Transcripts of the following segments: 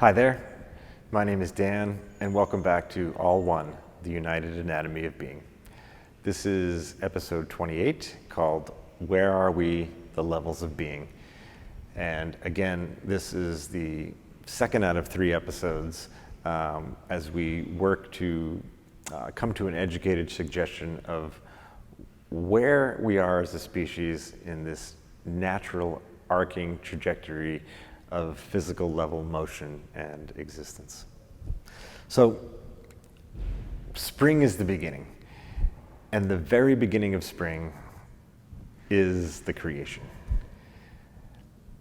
Hi there, my name is Dan, and welcome back to All One, the United Anatomy of Being. This is episode 28, called Where Are We? The Levels of Being. And again, this is the second out of 3 episodes as we work to come to an educated suggestion of where we are as a species in this natural arcing trajectory of physical level motion and existence. So, spring is the beginning, and the very beginning of spring is the creation.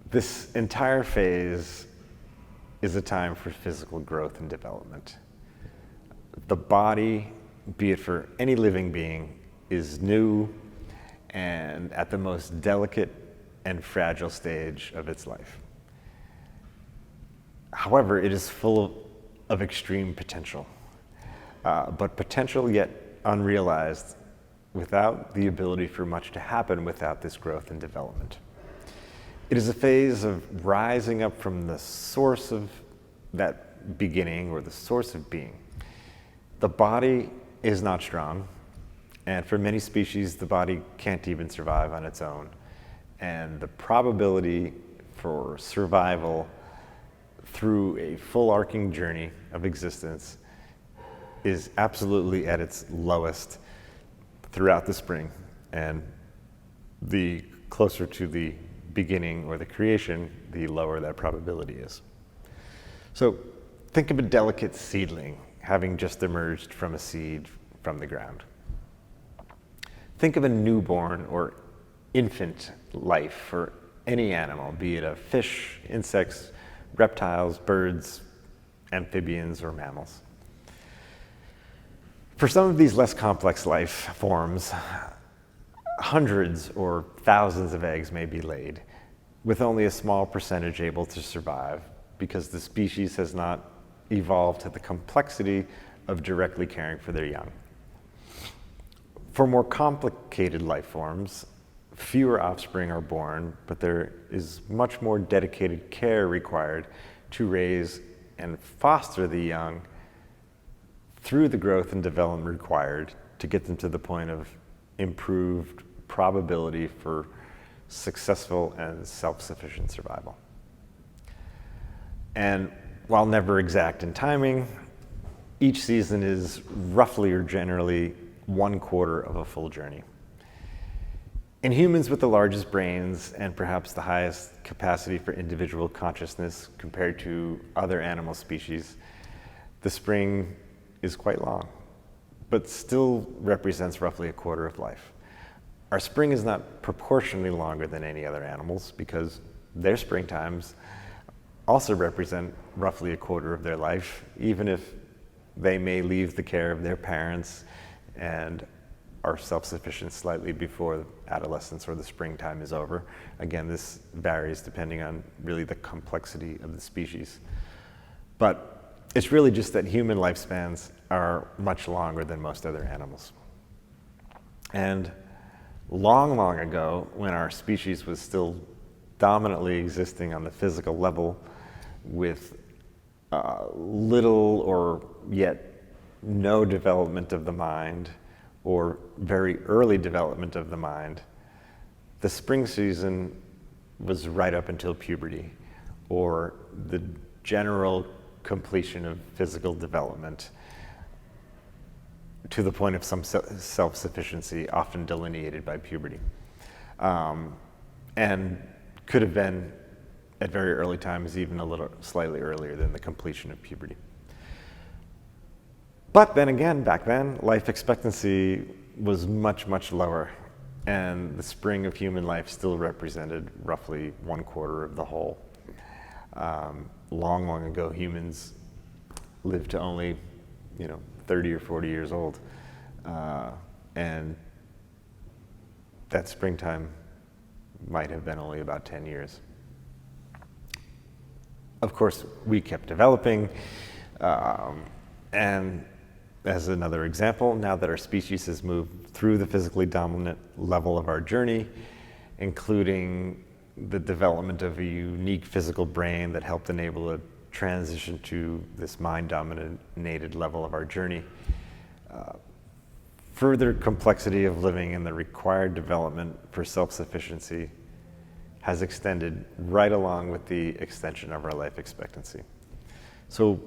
This entire phase is a time for physical growth and development. The body, be it for any living being, is new and at the most delicate and fragile stage of its life. However, it is full of extreme potential, but potential yet unrealized, without the ability for much to happen without this growth and development. It is a phase of rising up from the source of that beginning, or the source of being. The body is not strong, and for many species, the body can't even survive on its own. And the probability for survival through a full arcing journey of existence is absolutely at its lowest throughout the spring, and the closer to the beginning or the creation, the lower that probability is. So think of a delicate seedling having just emerged from a seed from the ground. Think of a newborn or infant life for any animal, be it a fish, insects, reptiles, birds, amphibians, or mammals. For some of these less complex life forms, hundreds or thousands of eggs may be laid, with only a small percentage able to survive because the species has not evolved to the complexity of directly caring for their young. For more complicated life forms, fewer offspring are born, but there is much more dedicated care required to raise and foster the young through the growth and development required to get them to the point of improved probability for successful and self-sufficient survival. And while never exact in timing, each season is roughly or generally 1/4 of a full journey. In humans with the largest brains and perhaps the highest capacity for individual consciousness compared to other animal species, the spring is quite long, but still represents roughly 1/4 of life. Our spring is not proportionally longer than any other animals because their springtimes also represent roughly 1/4 of their life, even if they may leave the care of their parents and are self-sufficient slightly before adolescence or the springtime is over. Again, this varies depending on really the complexity of the species. But it's really just that human lifespans are much longer than most other animals. And long, long ago, when our species was still dominantly existing on the physical level with little or yet no development of the mind, or very early development of the mind, the spring season was right up until puberty, or the general completion of physical development to the point of some self-sufficiency, often delineated by puberty. And could have been at very early times, even a little slightly earlier than the completion of puberty. But then again, back then, life expectancy was much, much lower, and the spring of human life still represented roughly 1/4 of the whole. Long, long ago, humans lived to only, 30 or 40 years old, and that springtime might have been only about 10 years. Of course, we kept developing, and as another example, now that our species has moved through the physically dominant level of our journey, including the development of a unique physical brain that helped enable a transition to this mind-dominated level of our journey, further complexity of living and the required development for self-sufficiency has extended right along with the extension of our life expectancy. So,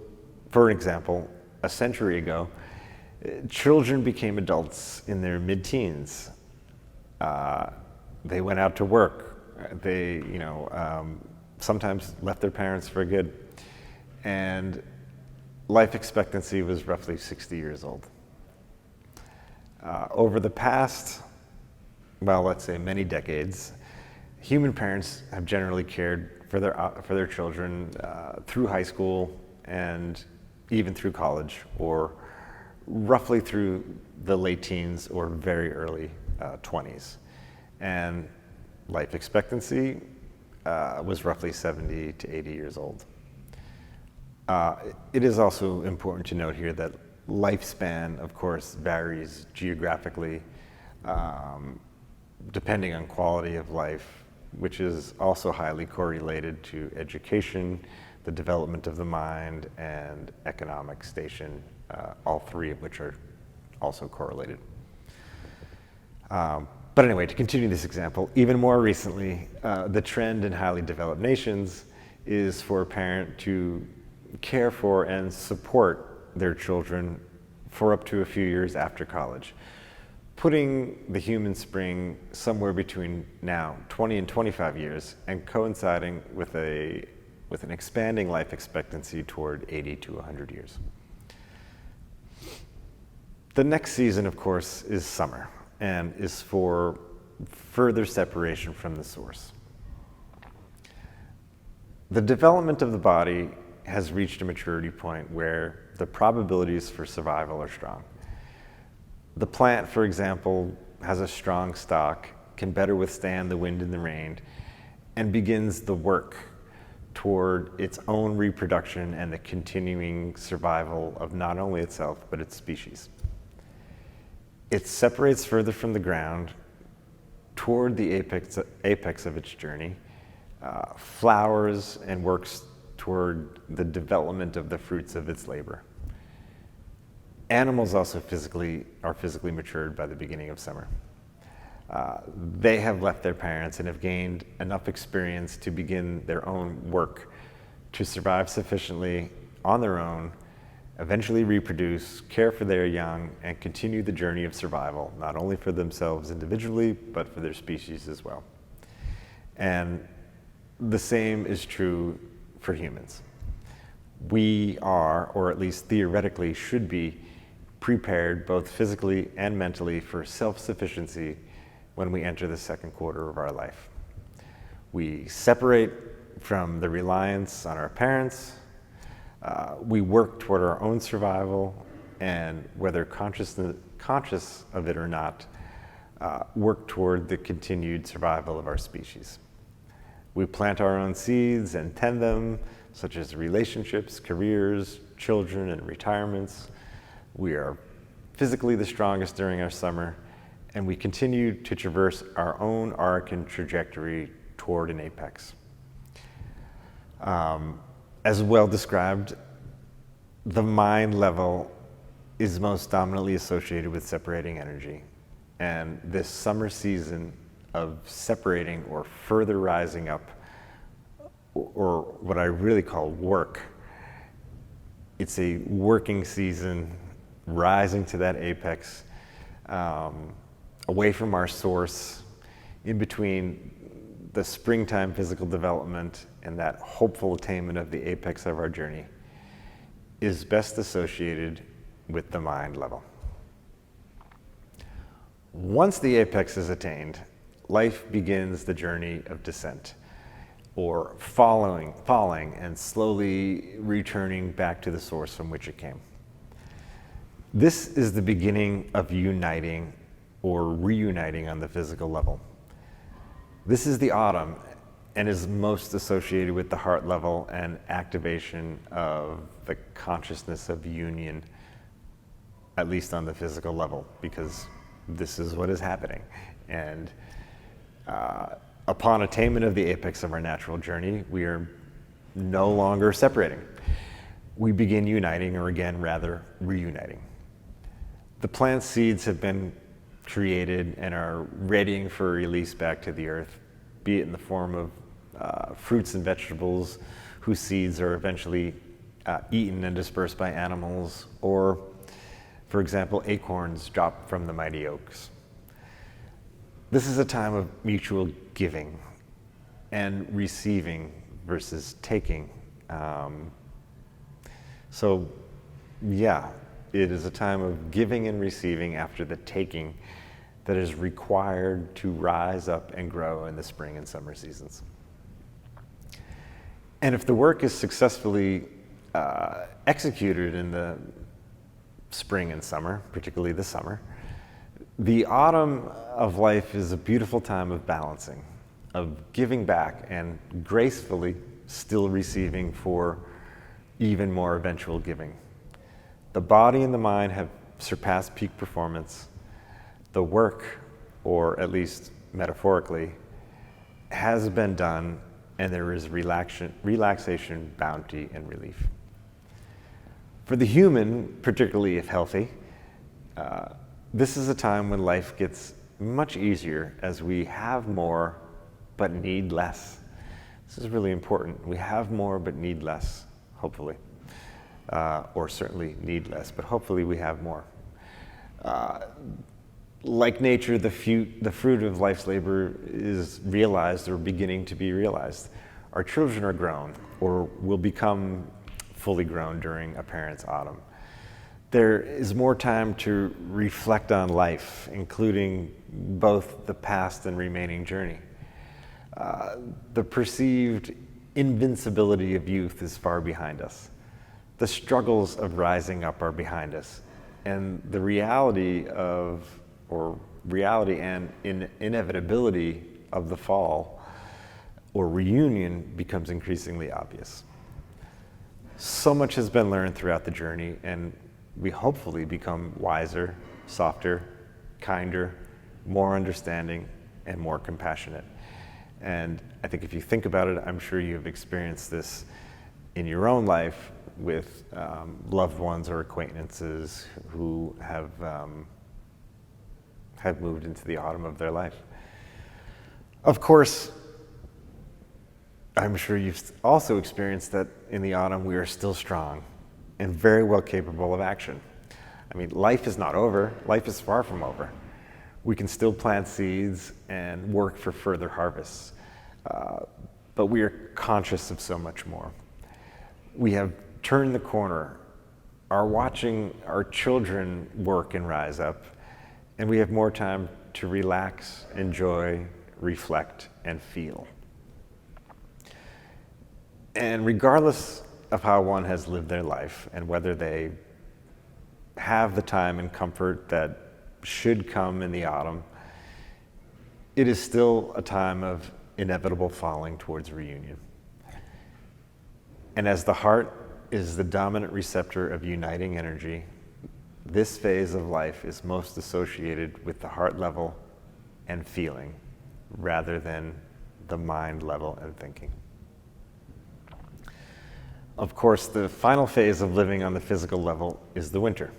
for example, a century ago, children became adults in their mid-teens. They went out to work. They, sometimes left their parents for good. And life expectancy was roughly 60 years old. Over the past, let's say many decades, human parents have generally cared for their children through high school and even through college, or roughly through the late teens or very early 20s. And life expectancy was roughly 70 to 80 years old. It is also important to note here that lifespan, of course, varies geographically, depending on quality of life, which is also highly correlated to education, the development of the mind, and economic station, all three of which are also correlated. But anyway, to continue this example, even more recently, the trend in highly developed nations is for a parent to care for and support their children for up to a few years after college, putting the human spring somewhere between now 20 and 25 years and coinciding with an expanding life expectancy toward 80 to 100 years. The next season, of course, is summer and is for further separation from the source. The development of the body has reached a maturity point where the probabilities for survival are strong. The plant, for example, has a strong stalk, can better withstand the wind and the rain, and begins the work toward its own reproduction and the continuing survival of not only itself, but its species. It separates further from the ground toward the apex of its journey, flowers and works toward the development of the fruits of its labor. Animals also are physically matured by the beginning of summer. They have left their parents and have gained enough experience to begin their own work to survive sufficiently on their own, eventually reproduce, care for their young, and continue the journey of survival, not only for themselves individually, but for their species as well. And the same is true for humans. We are, or at least theoretically should be, prepared both physically and mentally for self-sufficiency when we enter the second quarter of our life. We separate from the reliance on our parents. We work toward our own survival, and whether conscious of it or not, work toward the continued survival of our species. We plant our own seeds and tend them, such as relationships, careers, children, and retirements. We are physically the strongest during our summer, and we continue to traverse our own arc and trajectory toward an apex. As well described, the mind level is most dominantly associated with separating energy. And this summer season of separating or further rising up, or what I really call work, it's a working season, rising to that apex, away from our source, in between the springtime physical development and that hopeful attainment of the apex of our journey, is best associated with the mind level. Once the apex is attained, life begins the journey of descent, or falling and slowly returning back to the source from which it came. This is the beginning of uniting or reuniting on the physical level. This is the autumn and is most associated with the heart level and activation of the consciousness of union, at least on the physical level, because this is what is happening. And upon attainment of the apex of our natural journey, we are no longer separating. we begin uniting, or again, rather, reuniting. The plant seeds have been created and are readying for release back to the earth, be it in the form of fruits and vegetables whose seeds are eventually eaten and dispersed by animals, or, for example, acorns dropped from the mighty oaks. This is a time of mutual giving and receiving versus taking. So, yeah, it is a time of giving and receiving after the taking that is required to rise up and grow in the spring and summer seasons. And if the work is successfully executed in the spring and summer, particularly the summer, the autumn of life is a beautiful time of balancing, of giving back and gracefully still receiving for even more eventual giving. The body and the mind have surpassed peak performance. The work, or at least metaphorically, has been done, and there is relaxation, bounty, and relief. For the human, particularly if healthy, this is a time when life gets much easier as we have more but need less. This is really important. We have more but need less, hopefully. Or certainly need less, but hopefully we have more. Like nature, the fruit of life's labor is realized or beginning to be realized. Our children are grown or will become fully grown during a parent's autumn. There is more time to reflect on life, including both the past and remaining journey. The perceived invincibility of youth is far behind us. The struggles of rising up are behind us. And the reality and inevitability of the fall or reunion becomes increasingly obvious. So much has been learned throughout the journey, and we hopefully become wiser, softer, kinder, more understanding, and more compassionate. And I think if you think about it, I'm sure you've experienced this in your own life with loved ones or acquaintances who have moved into the autumn of their life. Of course, I'm sure you've also experienced that in the autumn we are still strong and very well capable of action. I mean, life is not over. Life is far from over. We can still plant seeds and work for further harvests, but we are conscious of so much more. We have turned the corner, are watching our children work and rise up, and we have more time to relax, enjoy, reflect, and feel. And regardless of how one has lived their life and whether they have the time and comfort that should come in the autumn, it is still a time of inevitable falling towards reunion. And as the heart is the dominant receptor of uniting energy, this phase of life is most associated with the heart level and feeling rather than the mind level and thinking. Of course, the final phase of living on the physical level is the winter.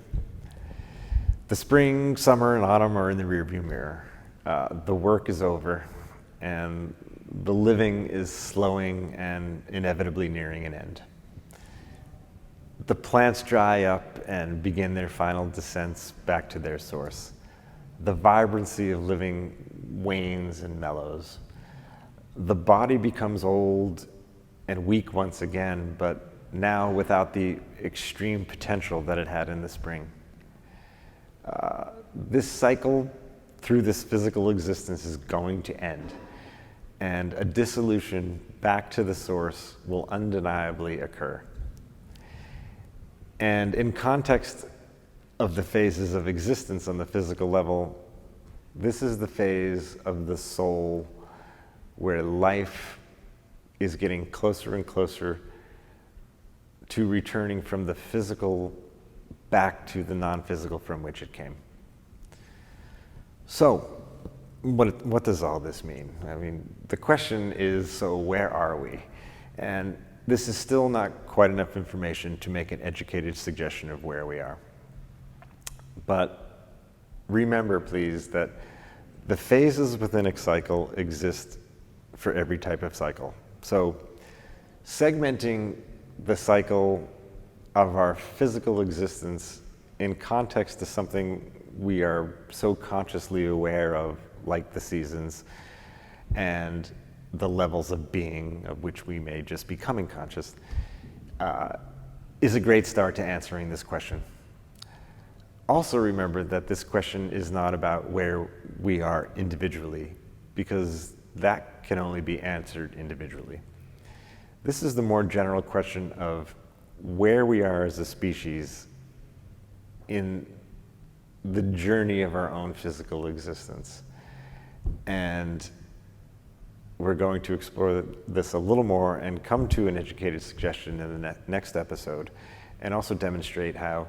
The spring, summer, and autumn are in the rearview mirror. The work is over, and the living is slowing and inevitably nearing an end. The plants dry up and begin their final descents back to their source. The vibrancy of living wanes and mellows. The body becomes old and weak once again, but now without the extreme potential that it had in the spring. This cycle through this physical existence is going to end, and a dissolution back to the source will undeniably occur. And in context of the phases of existence on the physical level, this is the phase of the soul where life is getting closer and closer to returning from the physical back to the non-physical from which it came. So, what does all this mean? I mean, the question is, so where are we? And this is still not quite enough information to make an educated suggestion of where we are. But remember, please, that the phases within a cycle exist for every type of cycle. So segmenting the cycle of our physical existence in context to something we are so consciously aware of, like the seasons and the levels of being of which we may just be becoming conscious, is a great start to answering this question. Also remember that this question is not about where we are individually, because that can only be answered individually. This is the more general question of where we are as a species in the journey of our own physical existence. And we're going to explore this a little more and come to an educated suggestion in the next episode, and also demonstrate how,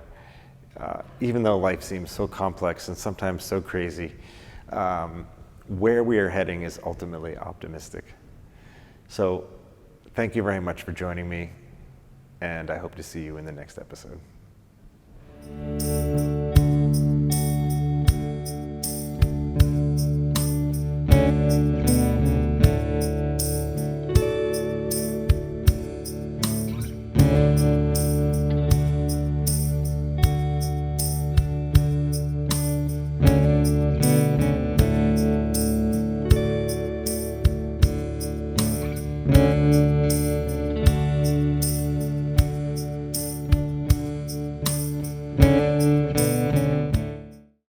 even though life seems so complex and sometimes so crazy, where we are heading is ultimately optimistic. So thank you very much for joining me, and I hope to see you in the next episode.